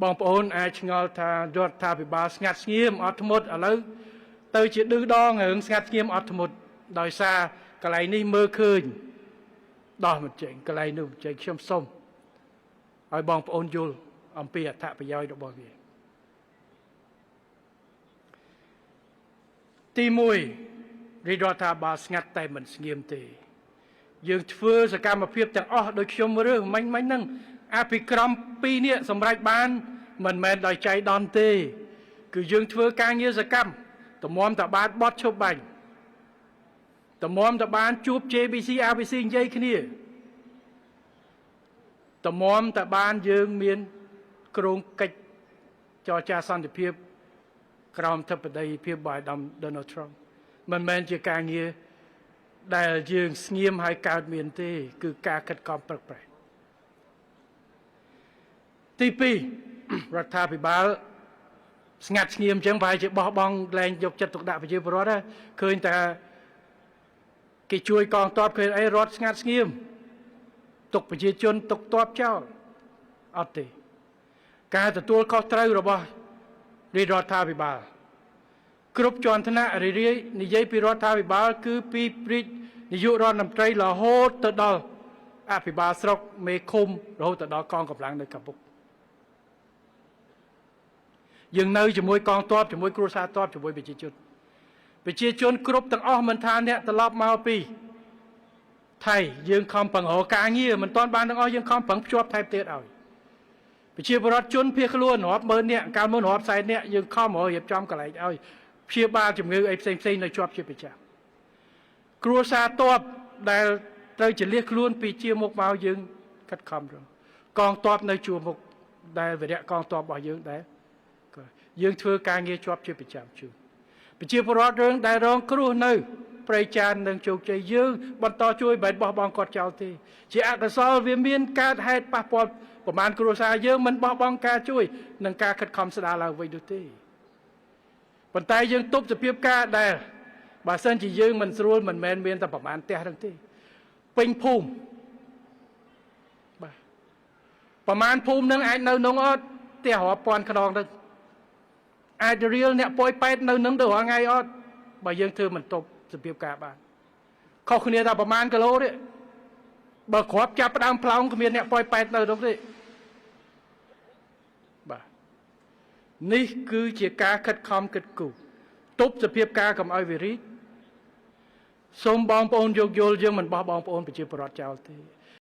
បងប្អូនអាចឆ្ងល់ថារដ្ឋាភិបាលស្ងាត់ស្ងៀមអត់ធ្មត់ឥឡូវទៅជាឌឺដងរឿងស្ងាត់ស្ងៀមអត់ធ្មត់ដោយសារកន្លែងនេះមើលឃើញដោះមិនចេញកន្លែងនោះមិនចេញខ្ញុំសូមឲ្យបងប្អូនយល់អំពីអត្ថប្រយោជន៍របស់វាទី1រដ្ឋាភិបាលស្ងាត់តែមិនស្ងៀមទេយើងធ្វើសកម្មភាពទាំងអស់ដោយខ្ញុំរើសមិញហ្នឹងអភិក្រម2នេះសម្រេចបានមិនមែនដោយចៃដន្យទេគឺយើងធ្វើការងារសកម្មតម្រាំតបានបត់ឈប់បាញ់តម្រាំតបានជួប JBC RBC និយាយគ្នាតម្រាំតបានយើងមានក្រុងកិច្ចចរចាសន្តិភាពក្រោមអធិបតីភាពរបស់អាដាម Donald Trump មិនមែនជាការងារដែលយើងស្ងៀមឲ្យកើតមានទេគឺការខិតខំប្រឹកប្រែងទី2រដ្ឋាភិបាលស្ងាត់ស្ងៀមអញ្ចឹងប្រហែលជាបោះបង់លែងយកចិត្តទុកដាក់ប្រជាពលរដ្ឋឃើញតែគេជួយកងទ័ពឃើញអីរដ្ឋស្ងាត់ស្ងៀមទុកប្រជាជនទុកទ័ពចោលអត់ទេការទទួលខុសត្រូវរបស់រដ្ឋាភិបាលគ្រប់ជាន់ថ្នាក់រាយនិយាយពីរដ្ឋាភិបាលគឺពីនាយករដ្ឋមន្ត្រីរហូតទៅដល់អភិបាលស្រុកមេឃុំរហូតទៅដល់កងកម្លាំងនៅកម្ពុជាយើងនៅជាមួយកងទ័ពជាមួយគ្រួសារទ័ពជាមួយប្រជាជនគ្រប់ទាំងអស់មិនថាអ្នកត្រឡប់មកពីថៃយើងខំប្រឹងរកការងារមិនទាន់បានទាំងអស់យើងខំប្រឹងភ្ជាប់ថែមទៀតឲ្យប្រជាពលរដ្ឋជនភៀសខ្លួនរាប់ម៉ឺននាក់កាលមុនរាប់សែននាក់យើងខំរៀបចំកន្លែងឲ្យព្យាបាលជំងឺអីផ្សេងនៅជាប់ជាប្រចាំគ្រួសារទ័ពដែលត្រូវចលះខ្លួនពីជាមុខមកយើងខិតខំរកកងទ័ពនៅជួរមុខដែលវិរៈកងទ័ពរបស់យើងដែរយើងធ្វើការងារជាប់ជាប្រចាំជួនប្រជាពលរដ្ឋរឿងដែលរងគ្រោះនៅប្រៃចាននិងជោគជ័យយើងបន្តជួយបែបបោះបង់គាត់ចោលទេជាអកុសលវាមានកើតហេតុប៉ះពាល់ប្រមាណគ្រួសារយើងមិនបោះបង់ការជួយនិងការខិតខំស្ដារឡើងវិញនោះទេប៉ុន្តែយើងទប់សភាពការដែលបើសិនជាយើងមិនស្រួលមិនមែនមានតែប្រមាណផ្ទះហ្នឹងទេពេញភូមិបាទប្រមាណភូមិហ្នឹងអាចនៅក្នុងអត់ផ្ទះរាប់ពាន់ខ្នងទៅអាចរៀលអ្នកប៉ោយប៉ែតនៅនឹងទៅរាល់ថ្ងៃអត់បើយើងធ្វើមិនទប់សភាពការបានខុសគ្នាតែប្រមាណគីឡូទេបើគ្រាប់ចាប់ផ្ដើមផ្លោងគ្មានអ្នកប៉ោយប៉ែតនៅនោះទេបាទនេះគឺជាការខិតខំគិតគូរទប់សភាពការកុំឲ្យវារីកសូមបងប្អូនយោគយល់យើងមិនបោះបងប្អូនប្រជាពលរដ្ឋចោលទេ